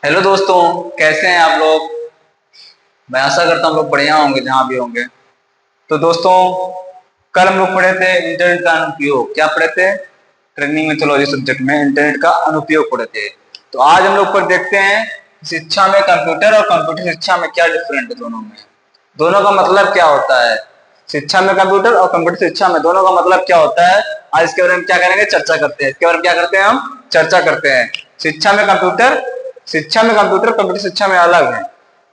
Hello दोस्तों, कैसे हैं आप लोग। मैं आशा करता हूँ लोग बढ़िया होंगे जहाँ भी होंगे। तो दोस्तों, कल हम लोग पढ़े थे इंटरनेट का अनुपयोग। क्या पढ़े थे? ट्रेनिंग मेथोलॉजी सब्जेक्ट में इंटरनेट का अनुपयोग पढ़े थे। तो आज हम लोग पर देखते हैं शिक्षा में कंप्यूटर और कंप्यूटर शिक्षा में क्या डिफरेंट है दोनों में। दोनों का मतलब क्या होता है। शिक्षा में कंप्यूटर और कंप्यूटर शिक्षा में दोनों का मतलब क्या होता है। आज इसके बारे में क्या करेंगे, चर्चा करते हैं। इसके बारे में क्या करते हैं, हम चर्चा करते हैं। शिक्षा में कंप्यूटर, शिक्षा में कंप्यूटर, कंप्यूटर शिक्षा में अलग है।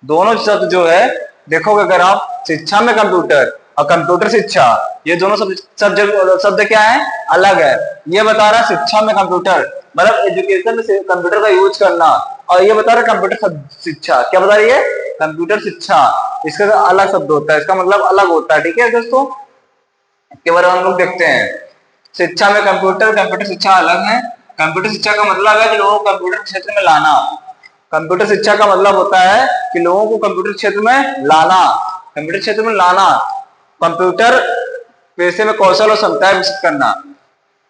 दोनों शब्द जो है, देखोगे अगर आप, शिक्षा में कंप्यूटर और कंप्यूटर शिक्षा, ये दोनों शब्द क्या है, अलग है। ये बता रहा है शिक्षा में कंप्यूटर मतलब एजुकेशन में कंप्यूटर का यूज करना, और ये बता रहा है कंप्यूटर शिक्षा, क्या बता रही है, कंप्यूटर शिक्षा। इसका अलग शब्द होता है, इसका मतलब अलग होता है। ठीक है दोस्तों, इसके बारे में हम लोग देखते हैं। शिक्षा में कंप्यूटर, कंप्यूटर शिक्षा अलग है। कंप्यूटर शिक्षा का मतलब है कि लोगों को कंप्यूटर क्षेत्र में लाना। कंप्यूटर शिक्षा का मतलब होता है कि लोगों को कंप्यूटर क्षेत्र में लाना, कंप्यूटर क्षेत्र में लाना, कंप्यूटर पेशे में कौशल और क्षमताएं विकसित करना।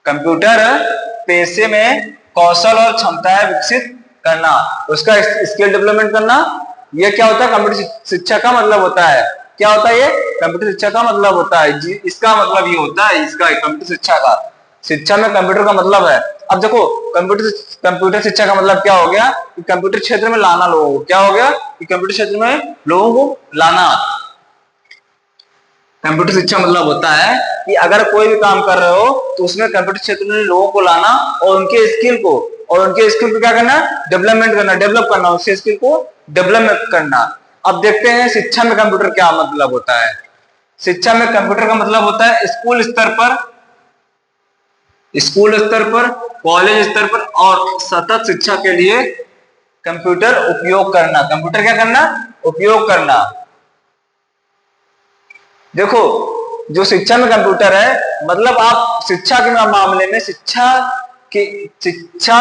कंप्यूटर पेशे में कौशल और क्षमताएं विकसित करना, उसका स्किल डेवलपमेंट करना। ये क्या होता है, कंप्यूटर शिक्षा का मतलब होता है। क्या होता है ये, कंप्यूटर शिक्षा का मतलब होता है जी। इसका मतलब ये होता है, इसका कंप्यूटर शिक्षा का, शिक्षा में कंप्यूटर का मतलब है। अब देखो, कंप्यूटर शिक्षा का मतलब क्या हो गया कि कंप्यूटर क्षेत्र में लाना लोगों को। क्या हो गया कि कंप्यूटर क्षेत्र में लोगों को लाना। कंप्यूटर शिक्षा मतलब होता है कि अगर कोई भी काम कर रहे हो तो उसमें कंप्यूटर क्षेत्र में लोगों को लाना और उनके स्किल को क्या करना, डेवलपमेंट करना, डेवलप करना, उसके स्किल को डेवलपमेंट करना। अब देखते हैं शिक्षा में कंप्यूटर क्या मतलब होता है। शिक्षा में कंप्यूटर का मतलब होता है स्कूल स्तर पर, कॉलेज स्तर पर और सतत शिक्षा के लिए कंप्यूटर उपयोग करना। कंप्यूटर क्या करना, उपयोग करना। देखो, जो शिक्षा में कंप्यूटर है मतलब आप शिक्षा के मामले में, शिक्षा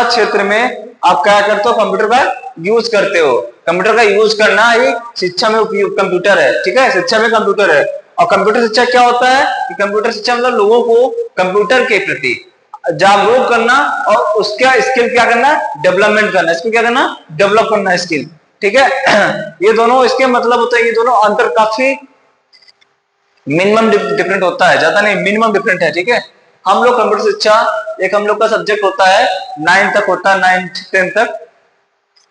क्षेत्र में आप क्या करते हो, कंप्यूटर का यूज करते हो। कंप्यूटर का यूज करना ये शिक्षा में उपयोग कंप्यूटर है। ठीक है, शिक्षा में कंप्यूटर है। और कंप्यूटर शिक्षा क्या होता है कि कंप्यूटर शिक्षा मतलब लोगों को कंप्यूटर के प्रति जागरूक करना और उसका स्किल क्या करना, डेवलपमेंट करना। इसको क्या करना, डेवलप करना स्किल। ठीक है ये दोनों इसके मतलब होता है, ये दोनों अंतर काफी मिनिमम डिफरेंट होता है, ज्यादा नहीं, मिनिमम डिफरेंट है। ठीक है, हम लोग कंप्यूटर शिक्षा, एक हम लोग का सब्जेक्ट होता है 9 तक होता है, 9 10 तक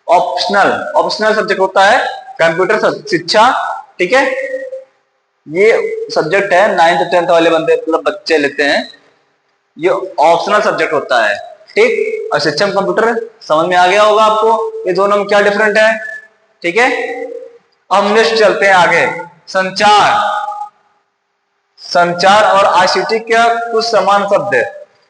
ऑप्शनल ऑप्शनल सब्जेक्ट होता है कंप्यूटर शिक्षा। ठीक है, ये सब्जेक्ट है 9th 10th वाले बंदे मतलब बच्चे लेते हैं, ये ऑप्शनल सब्जेक्ट होता है। ठीक, और शिक्षा में कंप्यूटर समझ में आ गया होगा आपको, ये दोनों में क्या डिफरेंट है। ठीक है, अब नेक्स्ट चलते हैं आगे। संचार, संचार और आईसीटी क्या कुछ समान शब्द है।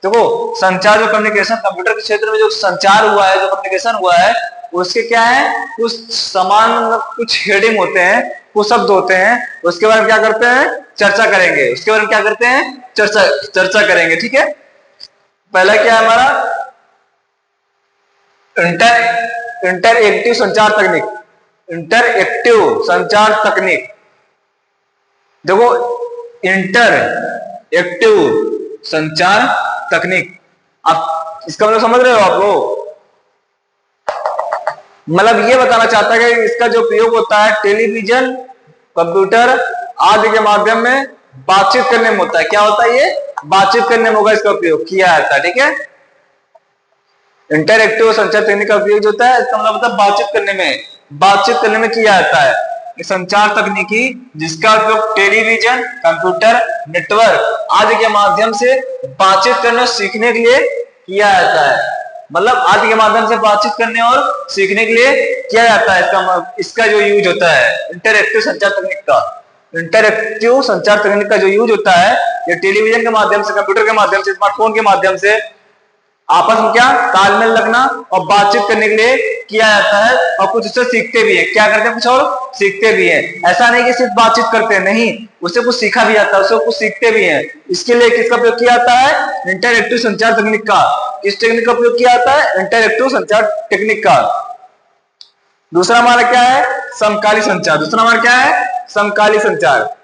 देखो, संचार जो कम्युनिकेशन, कंप्यूटर के क्षेत्र में जो संचार हुआ है, जो कम्युनिकेशन हुआ है, उसके क्या है, कुछ समान मतलब कुछ हेडिंग होते हैं, कुछ शब्द होते हैं। उसके बारे में क्या करते हैं, चर्चा करेंगे। उसके बारे में क्या करते हैं, चर्चा करेंगे। ठीक है, पहला क्या है हमारा, इंटरएक्टिव संचार तकनीक। इंटरएक्टिव संचार तकनीक, देखो, इंटर एक्टिव संचार तकनीक, आप इसका मतलब समझ रहे हो आप लोग। मतलब ये बताना चाहता है कि इसका जो प्रयोग होता है टेलीविजन, कंप्यूटर आदि के माध्यम में बातचीत करने में होता है। क्या होता है, ये बातचीत करने में होगा, इसका उपयोग किया जाता है। ठीक है, इंटरएक्टिव संचार तकनीक का उपयोग जो होता है, इसका मतलब होता है बातचीत करने में किया जाता है। संचार तकनीकी जिसका उपयोग टेलीविजन, कंप्यूटर नेटवर्क आदि के माध्यम से बातचीत करने और सीखने के लिए किया जाता है। मतलब आदि के माध्यम से बातचीत करने और सीखने के लिए किया जाता है। इसका जो यूज होता है इंटरएक्टिव संचार तकनीक का, इंटरएक्टिव संचार तकनीक का जो यूज होता है, ये टेलीविजन के माध्यम से, कंप्यूटर के माध्यम से, स्मार्टफोन के माध्यम से आपस में क्या तालमेल रखना और बातचीत करने के लिए किया जाता है। और कुछ उससे सीखते भी है, क्या करते हैं, कुछ और सीखते भी है। ऐसा नहीं कि सिर्फ बातचीत करते हैं, नहीं, उससे कुछ सीखा भी जाता है, उससे कुछ सीखते भी हैं। इसके लिए किसका उपयोग किया जाता है, इंटरएक्टिव संचार तकनीक का। किस टेक्निक का उपयोग किया जाता है, इंटरएक्टिव संचार टेक्निक का। दूसरा हमारा क्या है, समकाली संचार। दूसरा हमारा क्या है, समकाली संचार।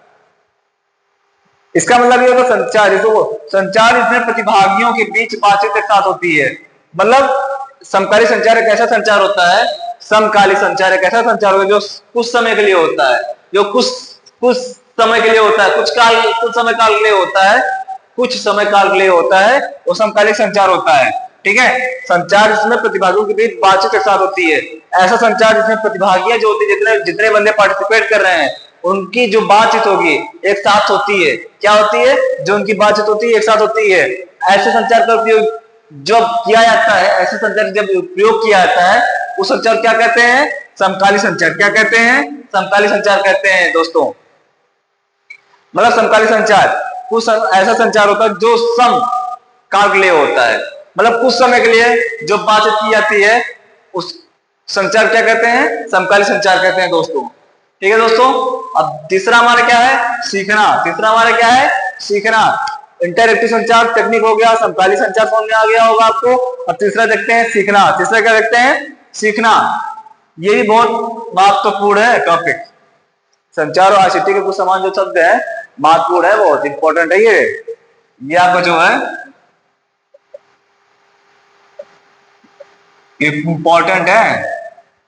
इसका मतलब ये होगा संचार, देखो संचार इसमें प्रतिभागियों के बीच बातचीत एक साथ होती है। मतलब समकाली संचार एक ऐसा संचार होता है समकालिक संचार एक ऐसा संचार होगा जो कुछ समय के लिए होता है, जो कुछ समय के लिए होता है, कुछ समय काल के लिए होता है, कुछ समय काल के लिए होता है, वो समकालिक संचार होता है। ठीक है, संचार जिसमें प्रतिभागियों के बीच बातचीत एक साथ होती है, ऐसा संचार जिसमें प्रतिभागियां जो होती है, जितने बंदे पार्टिसिपेट कर रहे हैं उनकी जो बातचीत होगी एक साथ होती है। क्या होती है? जो उनकी बातचीत होती है एक साथ होती है। ऐसे संचार का उपयोग जब किया जाता है, ऐसे संचार जब उपयोग किया जाता है, उस संचार क्या कहते हैं? समकालीन संचार। क्या कहते हैं? समकालीन संचार कहते हैं दोस्तों। मतलब समकालीन संचार कुछ ऐसा संचार होता है जो सम काल के लिए होता है, मतलब कुछ समय के लिए जो बातचीत की जाती है उस संचार क्या कहते हैं? समकालीन संचार कहते हैं दोस्तों। ठीक है दोस्तों, अब तीसरा हमारा क्या है? सीखना। तीसरा हमारा क्या है? सीखना। इंटरएक्टिव संचार टेक्निक हो गया, समकालीन संचार समझ में आ गया होगा आपको। अब तीसरा देखते हैं सीखना। तीसरा क्या देखते हैं? सीखना। ये भी बहुत महत्वपूर्ण है टॉपिक। संचार और आईसीटी के कुछ समान जो शब्द है महत्वपूर्ण है, बहुत इंपॉर्टेंट है ये आपका जो है इंपॉर्टेंट है,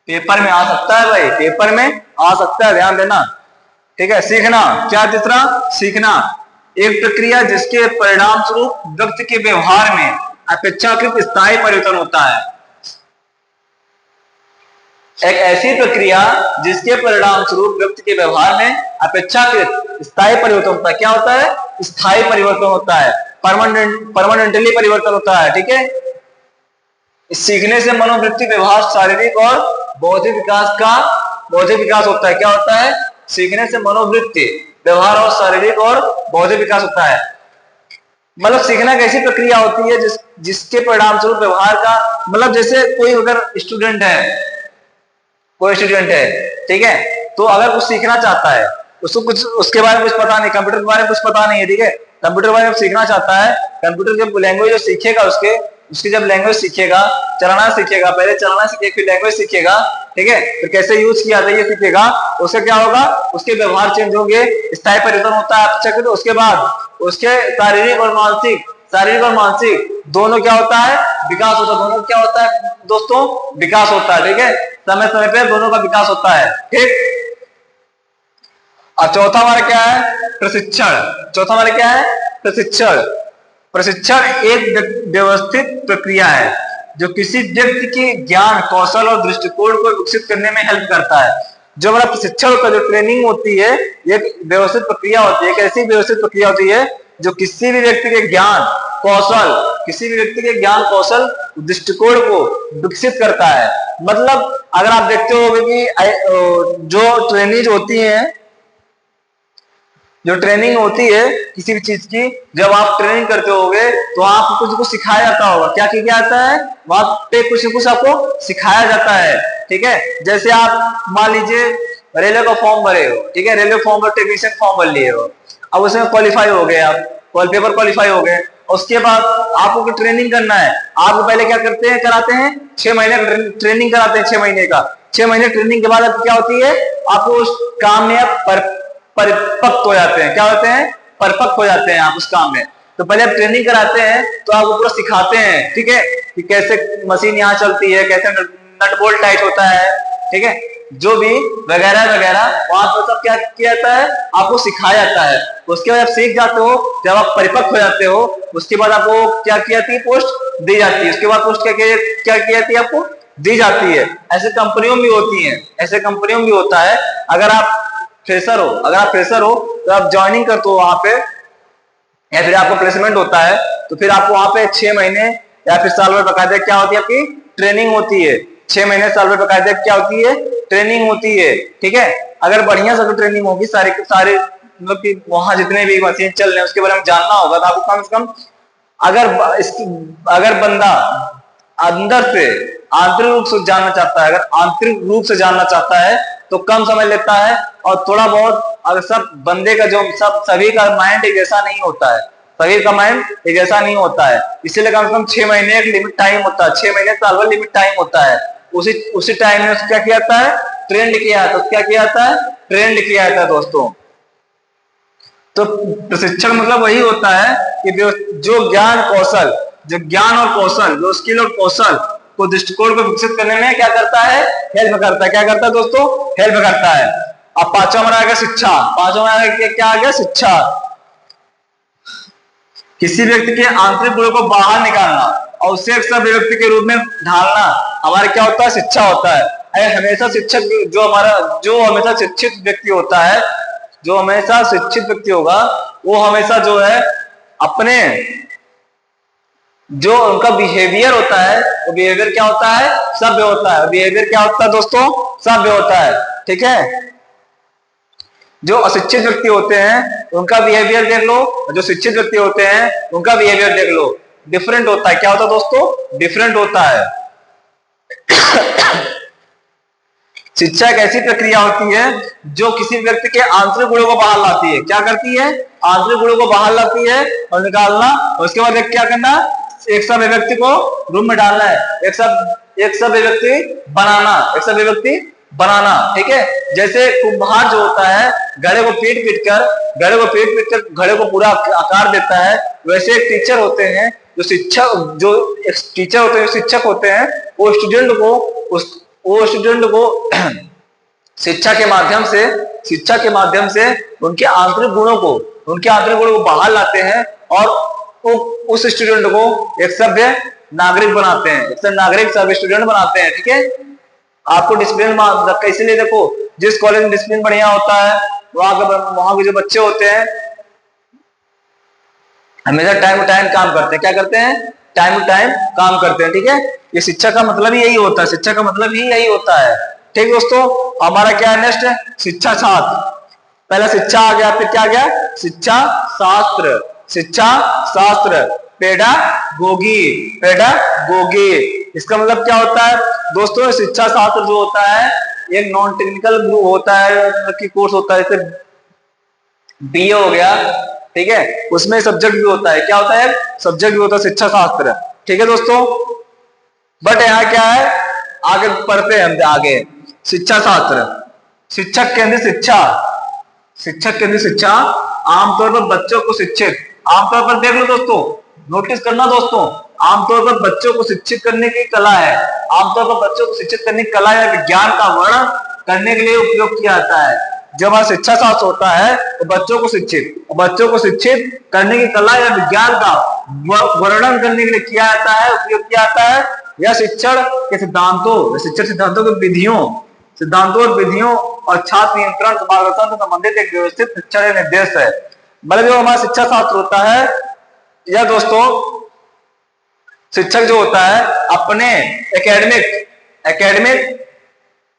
पेपर में आ सकता है भाई, पेपर में आ सकता है, ध्यान देना। ठीक है, सीखना क्या? तीसरा सीखना एक प्रक्रिया जिसके परिणाम स्वरूप व्यक्ति के व्यवहार में अपेक्षाकृत स्थायी परिवर्तन होता है। एक ऐसी प्रक्रिया जिसके परिणाम स्वरूप व्यक्ति के व्यवहार में अपेक्षाकृत स्थायी परिवर्तन होता है। क्या होता है? स्थायी परिवर्तन होता है, परमानेंटली परिवर्तन होता है। ठीक है, इस सीखने से मनोवृत्ति, व्यवहार, शारीरिक और बौद्धिक विकास होता है। क्या होता है? सीखने से मनोवृत्ति, व्यवहार और शारीरिक और बौद्धिक विकास होता है। मतलब सीखना एक ऐसी प्रक्रिया होती है जिसके परिणाम स्वरूप व्यवहार का, मतलब जैसे कोई अगर स्टूडेंट है, ठीक है, तो अगर कुछ सीखना चाहता है, उसको कुछ उसके बारे में कुछ पता नहीं, कंप्यूटर के बारे में कुछ पता नहीं है, ठीक है, कंप्यूटर के बारे में सीखना चाहता है, कंप्यूटर के लैंग्वेज जो सीखेगा, उसकी जब लैंग्वेज सीखेगा, चलाना सीखेगा, पहले चलाना सीखेगा फिर लैंग्वेज सीखेगा, ठीक है, फिर कैसे यूज किया जाता है ये सीखेगा, उससे क्या होगा? उसके व्यवहार चेंज होंगे, स्थायी परिवर्तन होता है। उसके बाद उसके शारीरिक और मानसिक दोनों क्या होता है? विकास होता है। दोनों क्या होता है दोस्तों? विकास होता है। ठीक है, समय समय पे दोनों का विकास होता है। ठीक, और चौथा हमारा क्या है? प्रशिक्षण। चौथा हमारा क्या है? प्रशिक्षण। प्रशिक्षण एक व्यवस्थित प्रक्रिया है जो किसी व्यक्ति के ज्ञान, कौशल और दृष्टिकोण को विकसित करने में हेल्प करता है। जो हमारा प्रशिक्षण का जो ट्रेनिंग होती है, ये व्यवस्थित प्रक्रिया होती है। एक ऐसी व्यवस्थित प्रक्रिया होती है जो किसी भी व्यक्ति के ज्ञान, कौशल, दृष्टिकोण को विकसित करता है। मतलब अगर आप देखते हो कि जो ट्रेनिंग होती है किसी भी चीज की, जब आप ट्रेनिंग करते होगे तो आपको कुछ सिखाया जाता होगा। क्या किया जाता है? वहां पे कुछ न कुछ आपको सिखाया जाता है। ठीक है, जैसे आप मान लीजिए रेलवे का फॉर्म भरे हो, ठीक है, रेलवे फॉर्म और टेक्नीशियन फॉर्म भर लिए हो, अब उसमें क्वालिफाई हो गए, आप पेपर क्वालिफाई हो गए, उसके बाद आपको ट्रेनिंग करना है। आप पहले क्या कराते हैं 6 महीने ट्रेनिंग कराते हैं, 6 महीने का। 6 महीने ट्रेनिंग के बाद क्या होती है? आपको उस काम में परिपक्व हो जाते हैं। क्या होते हैं? परिपक्व हो जाते हैं आप उस काम में। तो पहले आप ट्रेनिंग कराते हैं तो आपको पूरा सिखाते हैं, ठीक है, कि कैसे मशीन यहाँ चलती है, कैसे नट बोल्ट टाइट होता है, ठीक है, जो भी वगैरह वहां पर सब क्या किया जाता है? आपको सिखाया जाता है। उसके बाद आप सीख जाते हो, जब आप परिपक्व हो जाते हो, उसके बाद आपको क्या की जाती है? पोस्ट दी जाती है। उसके बाद पोस्ट क्या की जाती है? आपको दी जाती है। ऐसे कंपनियों में होती है, ऐसे कंपनियों में होता है। अगर आप फ्रेशर हो तो आप ज्वाइनिंग करते हो वहां पे, या फिर आपको प्लेसमेंट होता है, तो फिर आपको वहां पे 6 महीने या फिर साल भर बकायदा क्या होती है? आपकी ट्रेनिंग होती है। 6 महीने साल भर बकायदा क्या होती है? ट्रेनिंग होती है। ठीक है, अगर बढ़िया से ट्रेनिंग होगी, सारे मतलब कि वहां जितने भी मशीन चल रहे हैं उसके बारे में जानना होगा, तो आपको कम से कम अगर बंदा अंदर से आंतरिक रूप से जानना चाहता है, अगर आंतरिक रूप से जानना चाहता है तो कम समय लेता है, और थोड़ा बहुत अगर सब बंदे का जो सभी का माइंड एक जैसा नहीं होता है, सभी का माइंड एक जैसा नहीं होता है, इसीलिए कम से कम 6 महीने एक लिमिट टाइम होता है, 6 महीने साल भर लिमिट टाइम होता है। उसी टाइम में क्या किया जाता है? ट्रेंड किया जाता है। क्या किया जाता है? ट्रेंड किया जाता है दोस्तों। तो प्रशिक्षण मतलब वही होता है कि जो ज्ञान और कौशल, जो स्किल और कौशल को दृष्टिकोण को विकसित करने में क्या करता है, हेल्प करता है। क्या करता है दोस्तों, हेल्प करता है। अब पांचवा हमारा आ गया शिक्षा। पांचवा हमारा क्या आ गया, शिक्षा। किसी व्यक्ति के आंतरिक गुणों को बाहर निकालना और उसे एक सब व्यक्ति के रूप में ढालना हमारा क्या होता है, शिक्षा होता है। हमेशा शिक्षक जो हमेशा शिक्षित व्यक्ति होता है, जो हमेशा शिक्षित व्यक्ति होगा, वो हमेशा जो है अपने जो उनका बिहेवियर होता है, वो बिहेवियर क्या होता है, सभ्य होता है। बिहेवियर क्या होता है दोस्तों, सभ्य होता है। ठीक है, जो अशिक्षित व्यक्ति होते हैं उनका बिहेवियर देख लो, जो शिक्षित व्यक्ति होते हैं उनका बिहेवियर देख लो, डिफरेंट होता है। क्या होता है दोस्तों, डिफरेंट होता है। शिक्षा एक ऐसी प्रक्रिया होती है जो किसी व्यक्ति के आंतरिक गुणों को बाहर लाती है। क्या करती है, आंतरिक गुणों को बाहर लाती है और निकालना, और उसके बाद क्या करना, एक सब व्यक्ति को रूम में डालना है, एक सब व्यक्ति बनाना, एक सब व्यक्ति बनाना। ठीक है, जैसे कुम्हार जो होता है घड़े को पीट पीट कर घड़े को पूरा आकार देता है, वैसे एक टीचर होते हैं जो शिक्षक होते हैं, वो स्टूडेंट को शिक्षा के माध्यम से उनके आंतरिक गुणों को बाहर लाते हैं और उस स्टूडेंट को एक सभ्य नागरिक बनाते हैं, एक नागरिक सभ्य स्टूडेंट बनाते हैं। ठीक है, आपको डिसिप्लिन रखा, इसीलिए देखो जिस कॉलेज में डिसिप्लिन बढ़िया होता है वहां के जो बच्चे होते हैं हमेशा टाइम टू टाइम काम करते हैं। क्या करते हैं, टाइम टू टाइम काम करते हैं। ठीक है, ये शिक्षा का मतलब ही यही होता है, शिक्षा का मतलब ही यही होता है। ठीक दोस्तों, हमारा क्या है नेक्स्ट, शिक्षा शास्त्र। पहला शिक्षा आ गया, फिर क्या आ गया, शिक्षा शास्त्र। शिक्षा शास्त्र, पेडागोगी। इसका मतलब क्या होता है दोस्तों, शिक्षा शास्त्र जो होता है एक नॉन टेक्निकल ग्रुप होता है, की कोर्स होता है, जैसे बीए हो गया। ठीक है, उसमें सब्जेक्ट भी होता है, क्या होता है, सब्जेक्ट भी होता है शिक्षा शास्त्र। ठीक है दोस्तों, बट यहाँ क्या है, आगे पढ़ते हैं हम आगे। शिक्षा शास्त्र, शिक्षक केंद्रित शिक्षा आमतौर पर बच्चों को शिक्षित, आमतौर पर देख लो दोस्तों, नोटिस करना दोस्तों, आमतौर पर बच्चों को शिक्षित करने की कला है, आमतौर पर बच्चों को शिक्षित करने की कला या विज्ञान का वर्णन करने के लिए उपयोग किया जाता है। जब वहां शिक्षा शास्त्र होता है तो बच्चों को शिक्षित करने की कला या विज्ञान का वर्णन करने के लिए किया जाता है, उपयोग किया जाता है। या शिक्षण के सिद्धांतों के सिद्धांतों और विधियों और छात्र नियंत्रण मार्गदर्शन से संबंधित एक व्यवस्थित शिक्षण निर्देश है। मतलब जो हमारा शिक्षा शास्त्र होता है, या दोस्तों शिक्षक जो होता है अपने एकेडमिक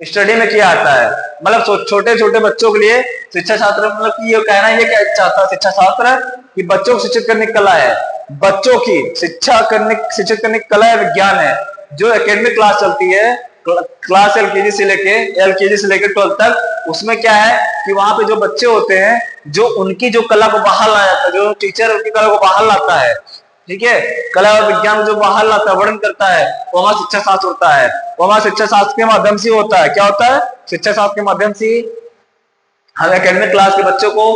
स्टडी में किया जाता है। मतलब छोटे छोटे बच्चों के लिए शिक्षा शास्त्र, मतलब ये कहना ये क्या चाहता है शिक्षा शास्त्र, कि बच्चों को शिक्षित करने की कला है, बच्चों की शिक्षित करने की कला या विज्ञान है। जो एकेडमिक क्लास चलती है, क्लास एलकेजी से लेके 12th तक, उसमें क्या है कि वहां पे जो बच्चे होते हैं जो उनकी जो कला को बाहर लाया जाता है, जो टीचर उनकी कला को बाहर लाता है, ठीक है, कला और विज्ञान जो बाहर लाता है, वर्णन करता है, वो हमारा शिक्षा शास्त्र होता है। वो हमारा शिक्षा शास्त्र के माध्यम से होता है। क्या होता है, शिक्षा शास्त्र के माध्यम से हम एकेडमिक क्लास के बच्चों को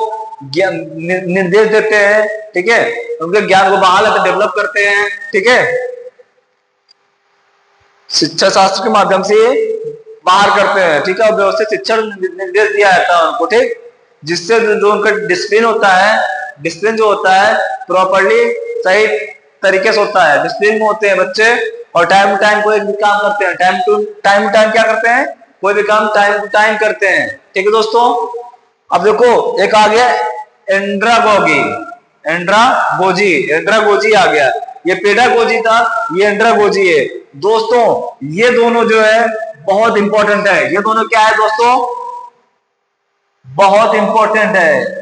निर्देश देते हैं। ठीक है, उनके ज्ञान को बाहर लाते, डेवलप करते हैं। ठीक है, शिक्षा शास्त्र के माध्यम से बाहर करते हैं। ठीक है, और व्यवस्थित शिक्षण निर्देश दिया जाता है उनको, ठीक, जिससे जो उनका डिसिप्लिन होता है, डिसिप्लिन जो होता है प्रॉपर्ली सही तरीके से होता है। डिसिप्लिन में होते हैं बच्चे और टाइम टू टाइम कोई भी काम करते हैं, टाइम टू टाइम क्या करते हैं, कोई भी काम टाइम टू टाइम करते हैं। ठीक है दोस्तों, अब देखो एक आ गया एंड्रागोजी आ गया। ये पेडागोजी था, ये एंड्रागोजी है। दोस्तों ये दोनों जो है बहुत इंपॉर्टेंट है। ये दोनों क्या है दोस्तों, बहुत इंपॉर्टेंट है।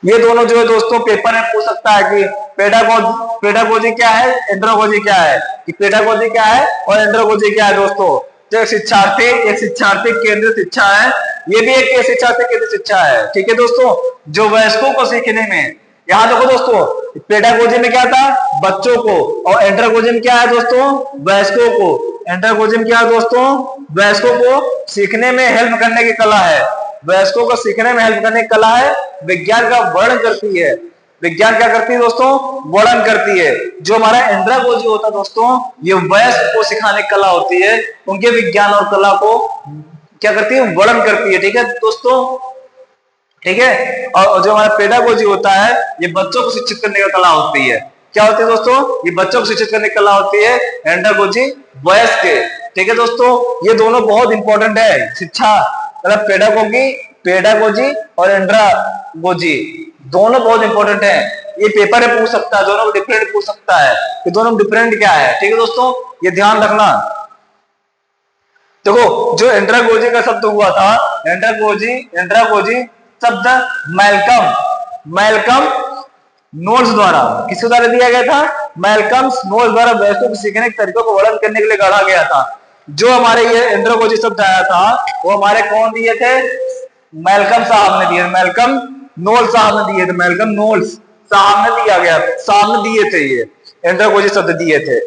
ये दोनों जो है दोस्तों पेपर में पूछ सकता है कि पेडागोजी क्या है, एंड्रागोजी क्या है, कि पेडागोजी क्या है और एंड्रागोजी क्या है। दोस्तों जो एक शिक्षार्थी केंद्रित शिक्षा है, ये भी एक शिक्षार्थी केंद्रित शिक्षा है। ठीक है दोस्तों, जो वयस्कों को सीखने में, यहाँ देखो दोस्तों पेडागोजी में क्या था, बच्चों को, और एंड्रागोजी में क्या है दोस्तों, वयस्कों को। एंड्रागोजी में क्या है दोस्तों, वयस्कों को सीखने में हेल्प करने की कला है, वयस्कों को सीखने में हेल्प करने की कला है, विज्ञान का वर्णन करती है। विज्ञान क्या करती है दोस्तों? वर्णन करती है। जो हमारा एंड्रागोजी होता है दोस्तों, ये वयस्क को सिखाने की कला होती है, उनके विज्ञान और कला को क्या करती है? वर्णन करती है। ठीक है दोस्तों, ठीक है। और जो हमारा पेडागोजी होता है, ये बच्चों को शिक्षित करने का कला होती है। क्या होती है दोस्तों? ये बच्चों को शिक्षित करने की कला होती है। एंड्रागोजी वयस्क के। ठीक है दोस्तों, ये दोनों बहुत इंपॉर्टेंट है। शिक्षा मतलब पेडागोगी, पेडागोजी और एंड्रागोजी दोनों बहुत इंपॉर्टेंट है। ये पेपर में पूछ सकता है, दोनों को डिफरेंट पूछ सकता है कि दोनों में डिफरेंट क्या है। ठीक है दोस्तों, ये ध्यान रखना। देखो, जो एंड्रागोजी का शब्द हुआ था, एंड्रागोजी शब्द मैल्कम नोल्स द्वारा, किसके द्वारा दिया गया था? मैल्कम नोल्स द्वारा वयस्कों को सीखने के तरीकों को वर्णन करने के लिए गढ़ा गया था। जो हमारे ये एंड्रागोजी शब्द आया था, वो हमारे कौन दिए थे? मैल्कम साहब ने दिए, मैल्कम नोल्स साहब ने दिए थे, मैल्कम नोल्स साहब ने दिया गया, साहब ने दिए थे, ये एंड्रागोजी शब्द दिए थे।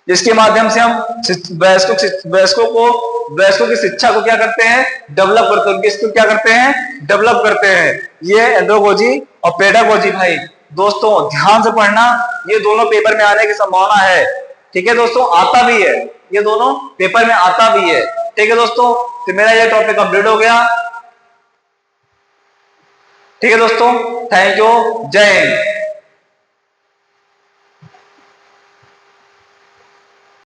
जिसके माध्यम से हम वयस्कों की शिक्षा को क्या करते हैं? डेवलप करते हैं। इसको क्या करते हैं? डेवलप करते हैं। ये एंड्रागोजी और पेडागोजी भाई दोस्तों ध्यान से पढ़ना, ये दोनों पेपर में आने की संभावना है। ठीक है दोस्तों, आता भी है, ये दोनों पेपर में आता भी है। ठीक है दोस्तों, तो मेरा ये टॉपिक कंप्लीट हो गया। ठीक है दोस्तों, थैंक यू, जय हिंद।